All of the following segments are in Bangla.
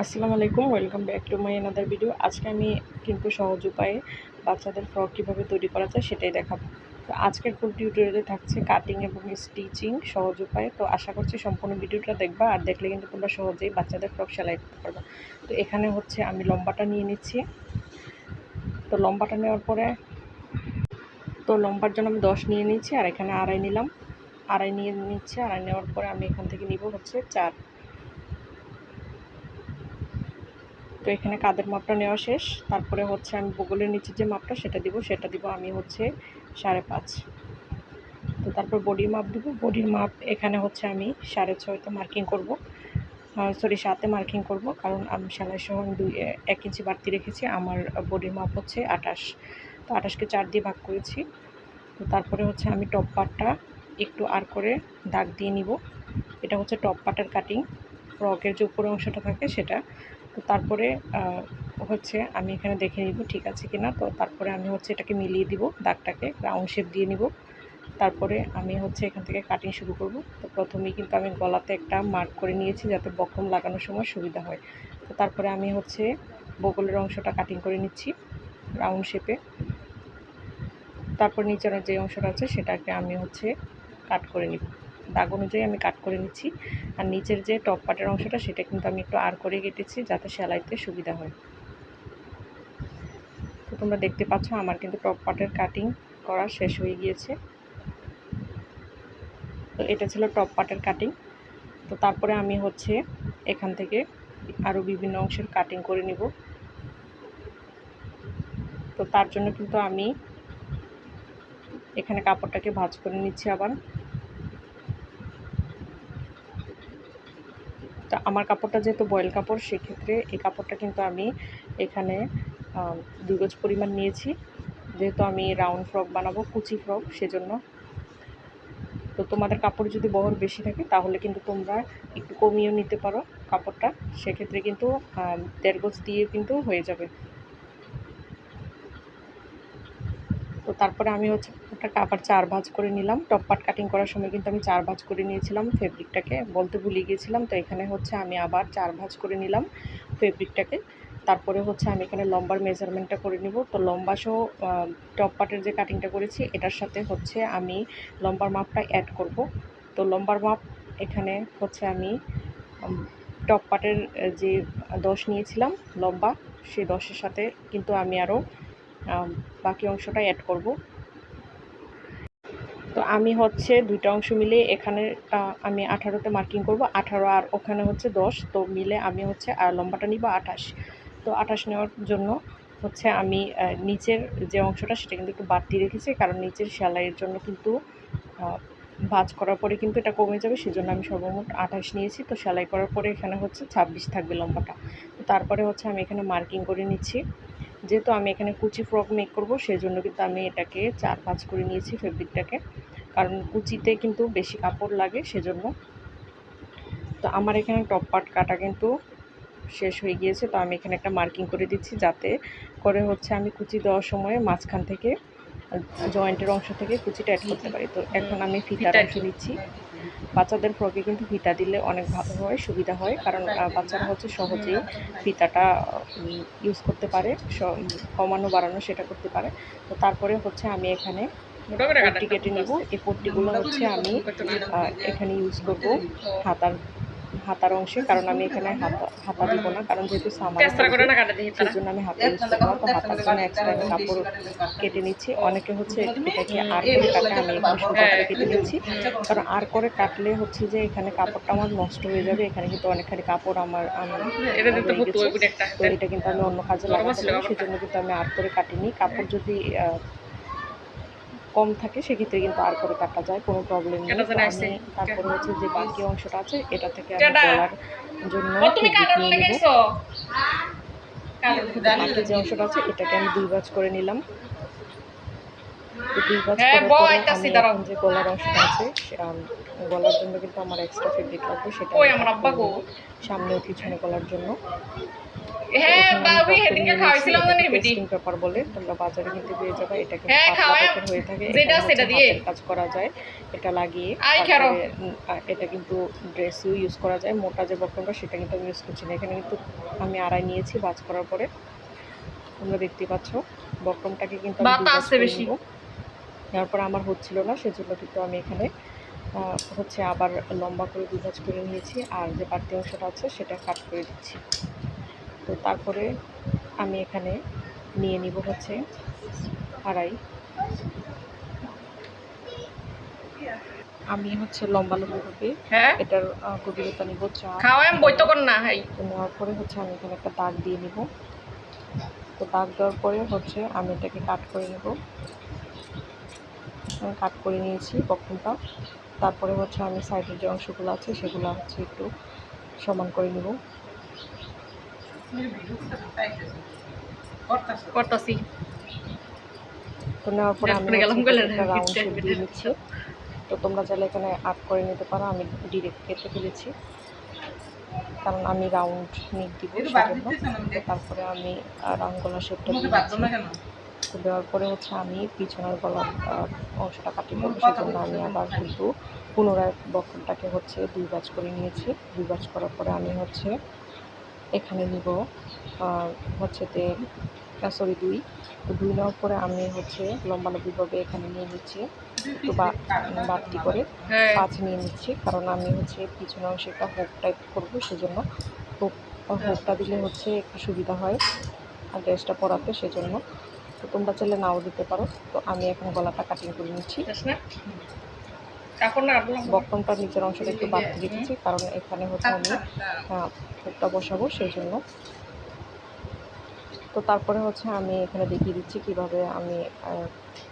আসসালামু আলাইকুম, welcome back to my another video. আজকে আমি কিন্তু সহজ উপায়ে বাচ্চাদের ফ্রক কীভাবে তৈরি করা যায় সেটাই দেখাবো। তো আজকের ফুল টিউটোরিয়ালে থাকছে কাটিং এবং স্টিচিং সহজ উপায়। তো আশা করছি সম্পূর্ণ ভিডিওটা দেখবা, আর দেখলে কিন্তু তোমরা সহজেই বাচ্চাদের ফ্রক সেলাই করতে পারবে। তো এখানে হচ্ছে আমি লম্বাটা নিয়ে নিচ্ছি। তো লম্বাটা নেওয়ার পরে লম্বার জন্য আমি 10 নিয়ে নিচ্ছি, আর এখানে আড়াই নিলাম, আড়াই নিয়ে নিচ্ছি। আড়াই নেওয়ার পরে আমি এখান থেকে নিব হচ্ছে 4। তো এখানে কাঁধের মাপটা নেওয়া শেষ। তারপরে হচ্ছে আমি বগলের নিচে যে মাপটা সেটা দিব আমি হচ্ছে 5.5। তো তারপর বডির মাপ দিব। বডির মাপ এখানে হচ্ছে আমি 6.5তে মার্কিং করব, 7এ মার্কিং করব, কারণ আমি সেলাই সহ 1 ইঞ্চি বাড়তি রেখেছি। আমার বডির মাপ হচ্ছে 28। তো 28কে 4 দিয়ে ভাগ করেছি। তো তারপরে হচ্ছে আমি টপ পার্টটা একটু আর করে দাগ দিয়ে নিব। এটা হচ্ছে টপ পার্টের কাটিং, ফ্রকের যে উপরের অংশটা থাকে সেটা। তো তারপরে হচ্ছে আমি এখানে দেখে নিব ঠিক আছে কিনা। তো তারপরে আমি হচ্ছে এটাকে মিলিয়ে দিব, দাগটাকে রাউন্ড শেপ দিয়ে নিব। তারপরে আমি হচ্ছে এখান থেকে কাটিং শুরু করব। তো প্রথমেই কিন্তু আমি গলাতে একটা মার্ক করে নিয়েছি যাতে বক্রম লাগানোর সময় সুবিধা হয়। তো তারপরে আমি হচ্ছে বগলের অংশটা কাটিং করে নিচ্ছি রাউন্ড শেপে। তারপর নিচের যে অংশটা আছে সেটাকে আমি হচ্ছে কাট করে নিব, দাগ অনুযায়ী আমি কাট করে নিচ্ছি। আর নিচের যে টপ পার্টের অংশটা সেটা কিন্তু আমি একটু আর করে কেটেছি যাতে সেলাইতে সুবিধা হয়। তো তোমরা দেখতে পাচ্ছ আমার কিন্তু টপ পার্টের কাটিং করা শেষ হয়ে গিয়েছে। তো এটা ছিল টপ পার্টের কাটিং। তো তারপরে আমি হচ্ছে এখান থেকে আরও বিভিন্ন অংশের কাটিং করে নিব। তো তার জন্য কিন্তু আমি এখানে কাপড়টাকে ভাঁজ করে নিচ্ছি আবার। তো আমার কাপড়টা যেহেতু বয়েল কাপড়, সেক্ষেত্রে এই কাপড়টা কিন্তু আমি এখানে 2 গজ পরিমাণ নিয়েছি, যেহেতু আমি রাউন্ড ফ্রক বানাবো, কুচি ফ্রক, সেজন্য। তো তোমাদের কাপড় যদি বহর বেশি থাকে তাহলে কিন্তু তোমরা একটু কমিয়েও নিতে পারো কাপড়টা, সেক্ষেত্রে কিন্তু 1.5 গজ দিয়ে কিন্তু হয়ে যাবে। তো তারপরে আমি হচ্ছে ওটাকে আবার 4 ভাঁজ করে নিলাম। টপ পার্ট কাটিং করার সময় কিন্তু আমি 4 ভাঁজ করে নিয়েছিলাম ফেব্রিকটাকে, বলতে ভুলে গিয়েছিলাম। তো এখানে হচ্ছে আমি আবার 4 ভাঁজ করে নিলাম ফেব্রিকটাকে। তারপরে হচ্ছে আমি এখানে লম্বার মেজারমেন্টটা করে নিব। তো লম্বা সহ টপ পার্টের যে কাটিংটা করেছি এটার সাথে হচ্ছে আমি লম্বার মাপটা অ্যাড করব। তো লম্বার মাপ এখানে হচ্ছে আমি টপ পার্টের যে 10 নিয়েছিলাম লম্বা, সেই 10-এর সাথে কিন্তু আমি আরও বাকি অংশটা অ্যাড করব। তো আমি হচ্ছে 2টা অংশ মিলে এখানে আমি 18তে মার্কিং করব, 18 আর ওখানে হচ্ছে 10, তো মিলে আমি হচ্ছে আর লম্বাটা নিব 28। তো 28 নেওয়ার জন্য হচ্ছে আমি নিচের যে অংশটা সেটা কিন্তু একটু বাড়তি রেখেছি, কারণ নিচের সেলাইয়ের জন্য কিন্তু ভাঁজ করার পরে কিন্তু এটা কমে যাবে, সেজন্য আমি সর্বমোট 28 নিয়েছি। তো সেলাই করার পরে এখানে হচ্ছে 26 থাকবে লম্বাটা। তো তারপরে হচ্ছে আমি এখানে মার্কিং করে নিচ্ছি। যেহেতু আমি এখানে কুচি ফ্রক মেক করব, সেজন্য কিন্তু আমি এটাকে 4 ভাঁজ করে নিয়েছি ফেব্রিকটাকে, কারণ কুচিতে কিন্তু বেশি কাপড় লাগে সেজন্য। তো আমার এখানে টপ পার্ট কাটা কিন্তু শেষ হয়ে গিয়েছে। তো আমি এখানে একটা মার্কিং করে দিচ্ছি যাতে করে হচ্ছে আমি কুচি দেওয়ার সময় মাঝখান থেকে জয়েন্টের অংশ থেকে কুচিটা অ্যাড করতে পারি। তো এখন আমি ফিতার অংশ দিচ্ছি। বাচ্চাদের ফ্রকে কিন্তু ফিতা দিলে অনেক ভালো হয়, সুবিধা হয়, কারণ বাচ্চারা হচ্ছে সহজেই ফিতাটা ইউজ করতে পারে, কমানো বাড়ানো সেটা করতে পারে। তো তারপরে হচ্ছে আমি এখানে পট্টি কেটে নিব। এই পট্টিগুলো হচ্ছে আমি এখানে ইউজ করব হাতার অংশে, কারণ আমি এখানে হাতা দিব না, কারণ যেহেতু সামার সেই জন্য আমি হাতা ইউজ করবো না। তো হাতার জন্য এক্সট্রা আমি কাপড় কেটে নিচ্ছি। অনেকে হচ্ছে এটাকে আর করে কাটে, আমি এখানে সোজা করে কেটে নিচ্ছি, কারণ আর করে কাটলে হচ্ছে যে এখানে কাপড়টা আমার নষ্ট হয়ে যাবে। এখানে কিন্তু অনেকখানি কাপড় আমার রয়ে গেছে। তো এটা কিন্তু আমি অন্য কাজে লাগাতে পারি, সেজন্য কিন্তু আমি আর করে কাটিনি। কাপড় যদি কম থাকে সেক্ষেত্রে কিন্তু আর করে কাটা যায়, কোনো প্রবলেম নেই। তো আমি তারপরে হচ্ছে যে বাকি অংশটা আছে এটা থেকে আমি গলার জন্য ফেব্রিক নিয়ে নেব। বাকি যে অংশটা আছে এটাকে আমি 2 ভাঁজ করে নিলাম। তো ২ ভাঁজ হ্যাঁ করার বয় পরে আইতাছি আমি দাঁড়াও। এখন যে গলার অংশটা আছে গলার জন্য কিন্তু আমার এক্সট্রা ফেব্রিক লাগবে, সেটা কই আমি আমার কাট আব্বা করে গো? নেব সামনে ও পিছনে গলার জন্য। তো হ্যাঁ এখানে আমি বাবি বক্রম সেদিনকে নিয়ে নিয়েছি, খাওয়াইছিলাম জানি এটাকে বেটি। পেস্টিং পেপার বলে, তোমরা বাজারে কিন্তু পেয়ে যাবে। এটা কিন্তু হ্যাঁ পাতলা খাওয়াই টাইপের হয়ে থাকে, যেটা এখানে হচ্ছে সেটা দিয়ে। হাতের কাজ করা যায় এটা লাগিয়ে। আই খেরো। তারপরে এটা কিন্তু ড্রেসেও ইউজ করা যায়। মোটা যে বক্রমটা সেটা কিন্তু আমি ইউজ করছি না, এখানে কিন্তু আমি আড়াই নিয়েছি ভাঁজ করার পরে। তোমরা দেখতে পাচ্ছ বক্রমটাকে কিন্তু আমি ২ ভাঁজ বাতাসে করে বেশি। নিব। নেওয়ার পরে আমার হচ্ছিল না, সেজন্য কিন্তু আমি এখানে হচ্ছে আবার লম্বা করে ২ ভাঁজ করে নিয়েছি, আর যে বাড়তি অংশটা আছে সেটা কাট করে দিচ্ছি। তো তারপরে আমি এখানে নিয়ে নিব হচ্ছে আড়াই। আমি হচ্ছে লম্বা ভাবে হ্যাঁ এটার গভীরতা নিব ৪ খাওয়াই আমি বইতো গলার। কর না হাই। তো নেওয়ার পরে হচ্ছে আমি এখানে একটা দাগ দিয়ে নিব। তো দাগ দেওয়ার পরে হচ্ছে আমি এটাকে কাট করে নেব। আমি কাট করে নিয়েছি বক্রমটা। তারপরে হচ্ছে আমি সাইডের যে অংশগুলো আছে সেগুলো হচ্ছে একটু সমান করে নিব। করতাছি। তো নেওয়ার পরে আমি হচ্ছে গেলাম এটাকে গেলে একটা রাউন্ড শেপ দিয়ে নিচ্ছি। তো তোমরা চাইলে এখানে আর্ট করে নিতে পারো, আমি ডিরেক্ট কেটে ফেলেছি কারণ আমি রাউন্ড নিক দিব সেজন্য। তো তারপরে আমি রাউন্ড গলার শেপটা দিয়ে দিচ্ছি। তো দেওয়ার পরে হচ্ছে আমি পিছনের গলার অংশটা কাটিং করবো, সেজন্য আমি আবার কিন্তু পুনরায় বক্রমটাকে হচ্ছে ২ ভাঁজ করে নিয়েছি। ২ ভাঁজ করার পরে আমি হচ্ছে এখানে নিব হচ্ছে সরি ২। তো ২ নেওয়ার পরে আমি হচ্ছে লম্বালম্বিভাবে এখানে নিয়ে নিচ্ছি, একটু বাড়তি করে হ্যাঁ ৫ নিয়ে নিচ্ছি, কারণ আমি হচ্ছে পিছনের অংশে একটা হুক টাইপ করবো, সেজন্য হুকটা দিলে হচ্ছে একটু সুবিধা হয় আর ড্রেসটা পরাতে, সেজন্য। তো তোমরা চাইলে নাও দিতে পারো। তো আমি এখন গলাটা কাটিং করে নিচ্ছি। বক্রমটার নিচের অংশটা একটু বাড়তি রেখেছি, কারণ এখানে হচ্ছে আমি হুকটা বসাবো সেই জন্য। তো তারপরে হচ্ছে আমি এখানে দেখিয়ে দিচ্ছি কিভাবে আমি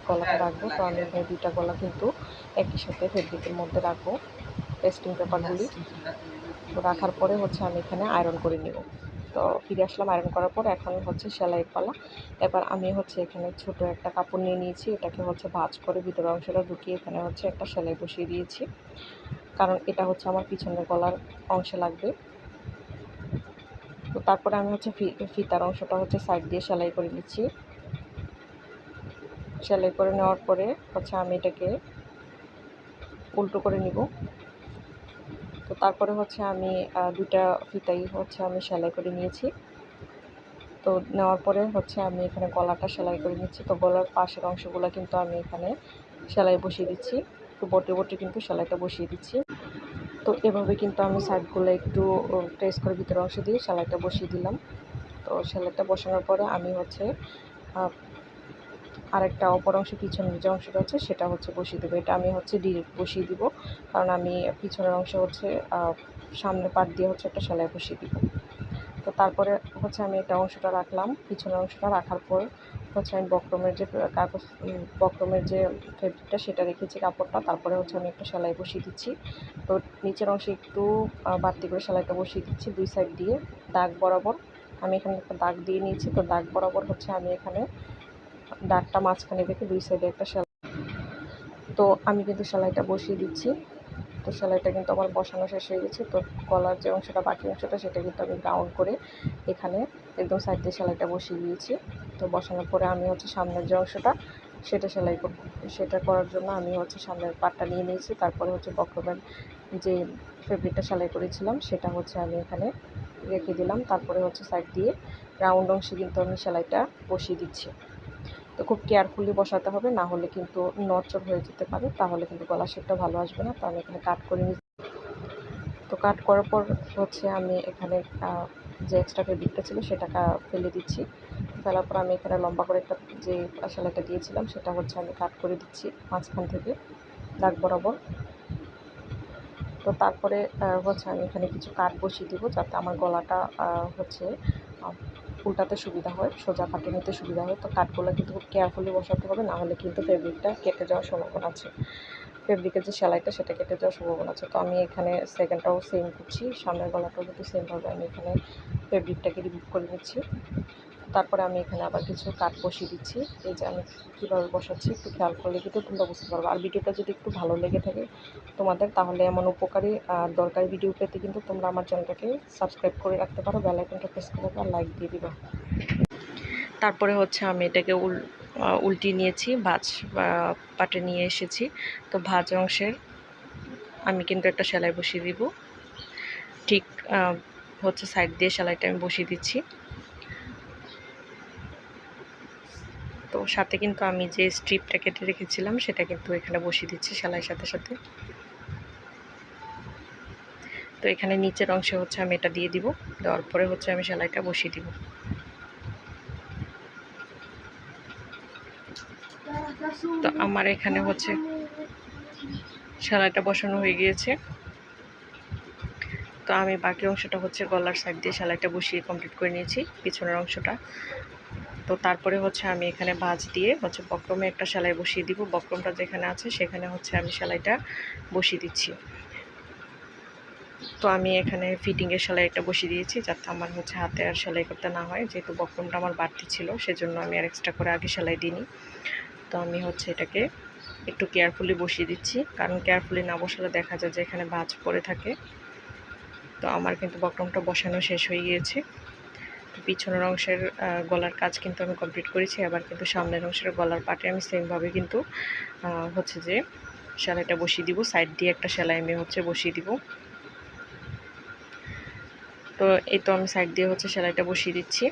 গলাটা রাখবো। তো আমি এখানে ২টা গলা কিন্তু একই সাথে ফেব্রিকের মধ্যে রাখবো, পেস্টিং পেপারগুলি। তো রাখার পরে হচ্ছে আমি এখানে আয়রন করে নিব। তো ফিরে আসলাম আয়রন করার পর, এখন হচ্ছে সেলাইয়ের পালা। এবার আমি হচ্ছে এখানে ছোট একটা কাপড় নিয়ে নিয়েছি, এটাকে হচ্ছে ভাঁজ করে ভিতরের অংশটা ঢুকিয়ে এখানে হচ্ছে একটা সেলাই বসিয়ে দিয়েছি, কারণ এটা হচ্ছে আমার পিছনের গলার অংশে লাগবে। তো তারপরে আমি হচ্ছে ফিতার অংশটা হচ্ছে সাইড দিয়ে সেলাই করে নিচ্ছি। সেলাই করে নেওয়ার পরে হচ্ছে আমি এটাকে উল্টো করে নিব। তো তারপরে হচ্ছে আমি ২টা ফিতাই হচ্ছে আমি সেলাই করে নিয়েছি। তো নেওয়ার পরে হচ্ছে আমি এখানে গলাটা সেলাই করে নিচ্ছি। তো গলার পাশের অংশগুলো কিন্তু আমি এখানে সেলাই বসিয়ে দিচ্ছি, একটু বটে বটে কিন্তু সেলাইটা বসিয়ে দিচ্ছি। তো এভাবে কিন্তু আমি সাইডগুলো একটু প্রেস করে ভিতরের অংশ দিয়ে সেলাইটা বসিয়ে দিলাম। তো সেলাইটা বসানোর পরে আমি হচ্ছে আরেকটা অপর অংশ পিছনের যে অংশটা আছে সেটা হচ্ছে বসিয়ে দেবো। এটা আমি হচ্ছে ডিরেক্ট বসিয়ে দিব, কারণ আমি পিছনের অংশ হচ্ছে সামনের পার্ট দিয়ে হচ্ছে একটা সেলাই বসিয়ে দিব। তো তারপরে হচ্ছে আমি এটা অংশটা রাখলাম, পিছনের অংশটা রাখার পর হচ্ছে আমি বক্রমের যে কাগজ বক্রমের যে ফেব্রিকটা সেটা রেখেছি কাপড়টা, তারপরে হচ্ছে আমি একটা সেলাই বসিয়ে দিচ্ছি। তো নিচের অংশে একটু বাড়তি করে সেলাইটা বসিয়ে দিচ্ছি ২ সাইড দিয়ে দাগ বরাবর। আমি এখানে একটা দাগ দিয়ে নিয়েছি। তো দাগ বরাবর হচ্ছে আমি এখানে দাগটা মাঝখানে রেখে ২ সাইডে একটা সেলাই। তো আমি কিন্তু সেলাইটা বসিয়ে দিচ্ছি। তো সেলাইটা কিন্তু আমার বসানো শেষ হয়ে গেছে। তো গলার যে অংশটা বাকি অংশটা সেটা কিন্তু আমি রাউন্ড করে এখানে একদম সাইড দিয়ে সেলাইটা বসিয়ে দিয়েছি। তো বসানোর পরে আমি হচ্ছে সামনের যে অংশটা সেটা সেলাই করব। সেটা করার জন্য আমি হচ্ছে সামনের পাটটা নিয়ে নিয়েছি, তারপরে হচ্ছে বক্রমের যে ফেব্রিকটা সেলাই করেছিলাম সেটা হচ্ছে আমি এখানে রেখে দিলাম। তারপরে হচ্ছে সাইড দিয়ে রাউন্ড অংশে কিন্তু আমি সেলাইটা বসিয়ে দিচ্ছি। তো খুব কেয়ারফুলি বসাতে হবে, না হলে কিন্তু নড়চড় হয়ে যেতে পারে, তাহলে কিন্তু গলার শেপটা ভালো আসবে না। তো আমি এখানে কাট করে নিচ্ছি। তো কাট করার পর হচ্ছে আমি এখানে যে এক্সট্রা ফেব্রিকটা ছিল সেটা ফেলে দিচ্ছি। ফেলার পর আমি এখানে লম্বা করে একটা যে সেলাইটা দিয়েছিলাম সেটা হচ্ছে আমি কাট করে দিচ্ছি মাঝখান থেকে দাগ বরাবর। তো তারপরে হচ্ছে আমি এখানে কিছু কাট বসিয়ে দেবো, যাতে আমার গলাটা হচ্ছে উল্টাতে সুবিধা হয়, সোজা কাটে নিতে সুবিধা হয়। তো কাটগুলো কিন্তু খুব কেয়ারফুলি বসাতে হবে, না হলে কিন্তু ফেব্রিকটা কেটে যাওয়ার সম্ভাবনা আছে, ফেব্রিকের যে সেলাইটা সেটা কেটে যাওয়ার সম্ভাবনা আছে। তো আমি এখানে সেকেন্ডটাও সেম করছি, সামনের গলাটাও কিন্তু সেমভাবে আমি এখানে ফেব্রিকটাকে রিমুভ করে নিচ্ছি। তারপরে আমি এখানে আবার কিছু কাট বসিয়ে দিচ্ছি। এই যে আমি কীভাবে বসাচ্ছি একটু খেয়াল করলে কিন্তু তোমরা বুঝতে পারবে। আর ভিডিওটা যদি একটু ভালো লেগে থাকে তোমাদের, তাহলে এমন উপকারী আর দরকারি ভিডিও পেতে কিন্তু তোমরা আমার চ্যানেলটাকে সাবস্ক্রাইব করে রাখতে পারো, বেল আইকনটা প্রেস করে আর লাইক দিয়ে দিবা। তারপরে হচ্ছে আমি এটাকে উল্টিয়ে নিয়েছি, ভাঁজ পাটে নিয়ে এসেছি। তো ভাঁজ অংশের আমি কিন্তু একটা সেলাই বসিয়ে দিব, ঠিক হচ্ছে সাইড দিয়ে সেলাইটা আমি বসিয়ে দিচ্ছি। তো সাথে কিন্তু আমি যে স্ট্রিপটা কেটে রেখেছিলাম সেটা কিন্তু এখানে বসিয়ে দিচ্ছি সেলাইয়ের সাথে সাথে। তো এখানে নিচের অংশে হচ্ছে আমি এটা দিয়ে দিব, দেওয়ার পরে হচ্ছে আমি সেলাইটা বসিয়ে দিব। তো আমার এখানে হচ্ছে সেলাইটা বসানো হয়ে গিয়েছে। তো আমি বাকি অংশটা হচ্ছে গলার সাইড দিয়ে সেলাইটা বসিয়ে কমপ্লিট করে নিয়েছি, পিছনের অংশটা। তো তারপরে হচ্ছে আমি এখানে ভাঁজ দিয়ে হচ্ছে বক্রমে একটা সেলাই বসিয়ে দিব। বক্রমটা যেখানে আছে সেখানে হচ্ছে আমি সেলাইটা বসিয়ে দিচ্ছি। তো আমি এখানে ফিটিংয়ের সেলাই একটা বসিয়ে দিয়েছি, যাতে আমার হচ্ছে হাতে আর সেলাই করতে না হয়। যেহেতু বক্রমটা আমার বাড়তি ছিল সেজন্য আমি আর এক্সট্রা করে আগে সেলাই দিইনি। তো আমি হচ্ছে এটাকে একটু কেয়ারফুলি বসিয়ে দিচ্ছি, কারণ কেয়ারফুলি না বসালে দেখা যায় যে এখানে ভাঁজ পড়ে থাকে। তো আমার কিন্তু বক্রমটা বসানো শেষ হয়ে গিয়েছে। তো পিছনের অংশের গলার কাজ কিন্তু আমি কমপ্লিট করেছি। আবার কিন্তু সামনের অংশের গলার পাটে আমি সেমভাবে কিন্তু হচ্ছে যে সেলাইটা বসিয়ে দিব। সাইড দিয়ে একটা সেলাই আমি হচ্ছে বসিয়ে দিব। তো এই তো আমি সাইড দিয়ে হচ্ছে সেলাইটা বসিয়ে দিচ্ছি।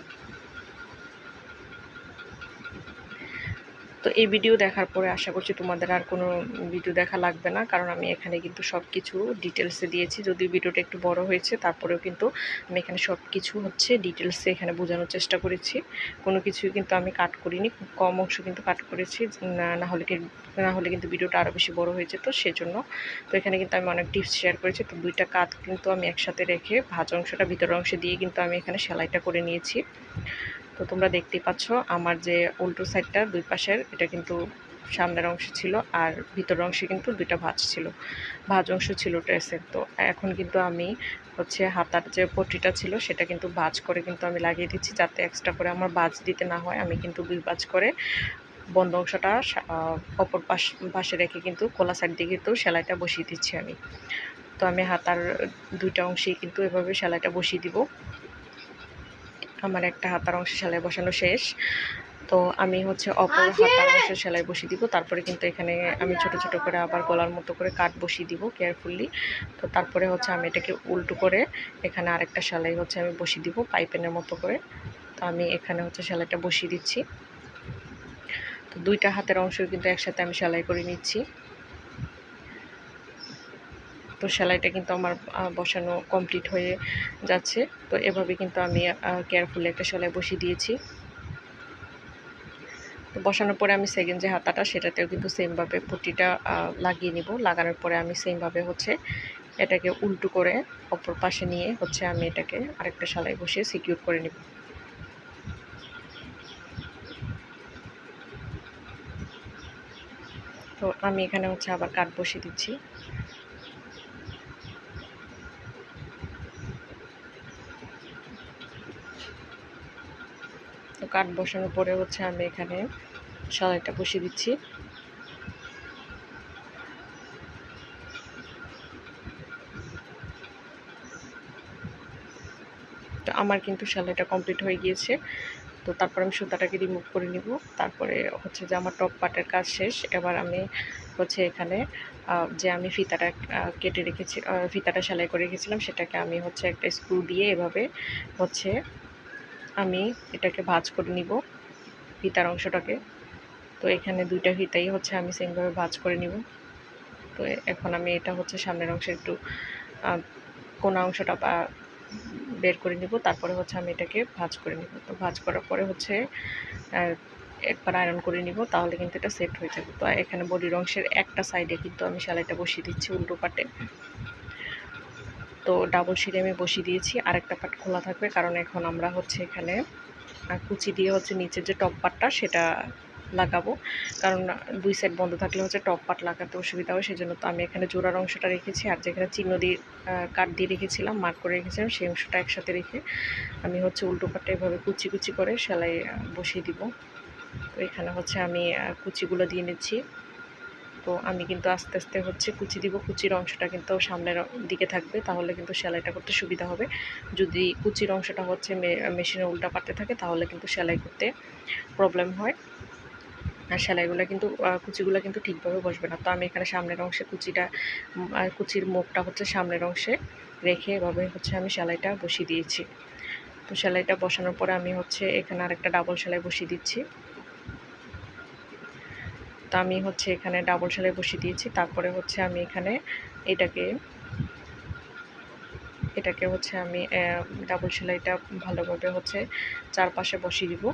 তো এই ভিডিও দেখার পরে আশা করছি তোমাদের আর কোনো ভিডিও দেখা লাগবে না, কারণ আমি এখানে কিন্তু সব কিছু ডিটেলসে দিয়েছি। যদিও ভিডিওটা একটু বড় হয়েছে, তারপরেও কিন্তু আমি এখানে সব কিছু হচ্ছে ডিটেলসে এখানে বোঝানোর চেষ্টা করেছি। কোনো কিছুই কিন্তু আমি কাট করিনি, খুব কম অংশ কিন্তু কাট করেছি, না হলে কিন্তু ভিডিওটা আরও বেশি বড় হয়ে যেত সেজন্য। তো এখানে কিন্তু আমি অনেক টিপস শেয়ার করেছি। তো দুইটা কাট কিন্তু আমি একসাথে রেখে ভাঁজ অংশটা ভিতরের অংশে দিয়ে কিন্তু আমি এখানে সেলাইটা করে নিয়েছি। তো তোমরা দেখতেই পাচ্ছ আমার যে উল্টো সাইডটা দুই পাশের, এটা কিন্তু সামনের অংশ ছিল আর ভিতরের অংশে কিন্তু দুইটা ভাঁজ ছিল, ভাঁজ অংশ ছিল ড্রেসের। তো এখন কিন্তু আমি হচ্ছে হাতার যে পট্টিটা ছিল সেটা কিন্তু ভাঁজ করে কিন্তু আমি লাগিয়ে দিচ্ছি, যাতে এক্সট্রা করে আমার ভাঁজ দিতে না হয়। আমি কিন্তু দুই ভাঁজ করে বন্ধ অংশটা অপর পাশে রেখে কিন্তু খোলা সাইড দিয়ে কিন্তু সেলাইটা বসিয়ে দিচ্ছি আমি। তো আমি হাতার দুইটা অংশেই কিন্তু এভাবে সেলাইটা বসিয়ে দিব। আমার একটা হাতার অংশে সেলাই বসানো শেষ। তো আমি হচ্ছে অপর হাতার অংশে সেলাই বসিয়ে দিব। তারপরে কিন্তু এখানে আমি ছোট ছোট করে আবার গলার মতো করে কাট বসিয়ে দিব কেয়ারফুলি। তো তারপরে হচ্ছে আমি এটাকে উল্টো করে এখানে আরেকটা সেলাই হচ্ছে আমি বসিয়ে দিব পাইপেনের মতো করে। তো আমি এখানে হচ্ছে সেলাইটা বসিয়ে দিচ্ছি। তো দুইটা হাতের অংশ কিন্তু একসাথে আমি সেলাই করে নিচ্ছি। তো সেলাইটা কিন্তু আমার বসানো কমপ্লিট হয়ে যাচ্ছে। তো এভাবে কিন্তু আমি কেয়ারফুলি একটা সেলাই বসিয়ে দিয়েছি। তো বসানোর পরে আমি সেকেন্ড যে হাতাটা সেটাতেও কিন্তু সেমভাবে পট্টিটা লাগিয়ে নিব। লাগানোর পরে আমি সেমভাবে হচ্ছে এটাকে উল্টো করে অপর পাশে নিয়ে হচ্ছে আমি এটাকে আরেকটা সেলাই বসিয়ে সিকিউর করে নিব। তো আমি এখানে হচ্ছে আবার কাট বসিয়ে দিচ্ছি। তো কাট বসানোর পরে হচ্ছে আমি এখানে সেলাইটা বসিয়ে দিচ্ছি। তো আমার কিন্তু সেলাইটা কমপ্লিট হয়ে গিয়েছে। তো তারপর আমি সুতাটাকে রিমুভ করে নিব। তারপরে হচ্ছে যে আমার টপ পার্টের কাজ শেষ। এবার আমি হচ্ছে এখানে যে আমি ফিতাটা কেটে রেখেছি, ফিতাটা সেলাই করে রেখেছিলাম, সেটাকে আমি হচ্ছে একটা স্ক্রু দিয়ে এভাবে হচ্ছে আমি এটাকে ভাঁজ করে নিব ফিতার অংশটাকে। তো এখানে দুইটা ফিতাই হচ্ছে আমি সেমভাবে ভাঁজ করে নিব। তো এখন আমি এটা হচ্ছে সামনের অংশে একটু কোনা অংশটা বের করে নিব। তারপরে হচ্ছে আমি এটাকে ভাঁজ করে নিব। তো ভাঁজ করার পরে হচ্ছে একবার আয়রন করে নিব, তাহলে কিন্তু এটা সেট হয়ে যাবে। তো এখানে বডির অংশের একটা সাইডে কিন্তু আমি সেলাইটা বসিয়ে দিচ্ছি উল্টো পাটে। তো ডাবল সিটে আমি বসিয়ে দিয়েছি, আরেকটা পাট খোলা থাকবে, কারণ এখন আমরা হচ্ছে এখানে কুচি দিয়ে হচ্ছে নিচের যে টপ পাটটা সেটা লাগাবো, কারণ দুই সাইড বন্ধ থাকলে হচ্ছে টপ পার্ট লাগাতে অসুবিধা হয়। সেজন্য তো আমি এখানে জোড়ার অংশটা রেখেছি, আর যেখানে চিহ্ন দিয়ে কাট দিয়ে রেখেছিলাম, মার্ক করে রেখেছিলাম, সেই অংশটা একসাথে রেখে আমি হচ্ছে উল্টো পাটটা এভাবে কুচি কুচি করে সেলাই বসিয়ে দিব। তো এখানে হচ্ছে আমি কুচিগুলো দিয়ে নিচ্ছি। তো আমি কিন্তু আস্তে আস্তে হচ্ছে কুচি দিব, কুচির অংশটা কিন্তু সামনের দিকে থাকবে, তাহলে কিন্তু সেলাইটা করতে সুবিধা হবে। যদি কুচির অংশটা হচ্ছে মেশিনে উল্টা পাতে থাকে তাহলে কিন্তু সেলাই করতে প্রবলেম হয়, আর সেলাইগুলো কিন্তু কুচিগুলো কিন্তু ঠিকভাবে বসবে না। তো আমি এখানে সামনের অংশে কুচির মুখটা হচ্ছে সামনের অংশে রেখে এভাবে হচ্ছে আমি সেলাইটা বসিয়ে দিয়েছি। তো সেলাইটা বসানোর পরে আমি হচ্ছে এখানে আরেকটা ডাবল সেলাই বসিয়ে দিচ্ছি। তো আমি হচ্ছে এখানে ডাবল সেলাই বসিয়ে দিয়েছি। তারপরে হচ্ছে আমি এখানে এটাকে হচ্ছে আমি ডাবল সেলাইটা ভালোভাবে হচ্ছে চারপাশে বসিয়ে দিব।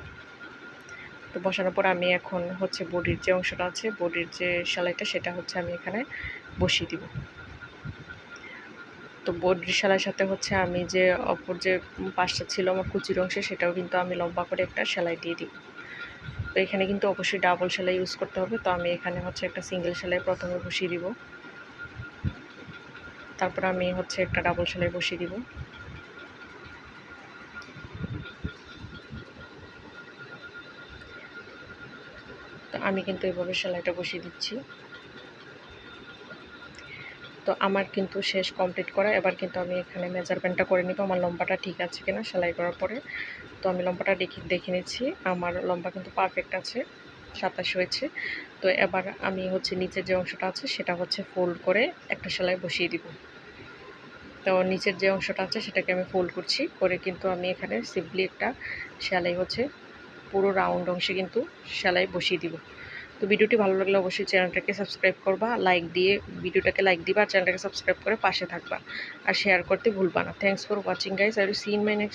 তো বসানোর পর আমি এখন হচ্ছে বডির যে অংশটা আছে, বডির যে সেলাইটা, সেটা হচ্ছে আমি এখানে বসিয়ে দিব। তো বডির সেলাইয়ের সাথে হচ্ছে আমি যে অপর যে পাশটা ছিল আমার কুচির অংশে, সেটাও কিন্তু আমি লম্বা করে একটা সেলাই দিয়ে দিব। তো এখানে কিন্তু অবশ্যই ডাবল সেলাই ইউজ করতে হবে। তো আমি এখানে হচ্ছে একটা সিঙ্গেল সেলাই প্রথমে বসিয়ে দিব, তারপর আমি হচ্ছে একটা ডাবল সেলাই বসিয়ে দিব। তো আমি কিন্তু এভাবে সেলাইটা বসিয়ে দিচ্ছি। তো আমার কিন্তু শেষ কমপ্লিট করা। এবার কিন্তু আমি এখানে মেজারমেন্টটা করে নিব আমার লম্বাটা ঠিক আছে কিনা সেলাই করার পরে। তো আমি লম্বাটা দেখে নিচ্ছি, আমার লম্বা কিন্তু পারফেক্ট আছে, 27 হয়েছে। তো এবার আমি হচ্ছে নিচের যে অংশটা আছে সেটা হচ্ছে ফোল্ড করে একটা সেলাই বসিয়ে দিব। তো নিচের যে অংশটা আছে সেটাকে আমি ফোল্ড করছি, করে কিন্তু আমি এখানে সিম্পলি একটা সেলাই হচ্ছে পুরো রাউন্ড অংশে কিন্তু সেলাই বসিয়ে দিব। তো ভিডিওটি ভালো লাগলে অবশ্যই চ্যানেলটাকে সাবস্ক্রাইব করবা, ভিডিওটাকে লাইক দিবা, আর চ্যানেলটাকে সাবস্ক্রাইব করে পাশে থাকবা, আর শেয়ার করতে ভুলবা না। Thanks for watching guys, I will see in my next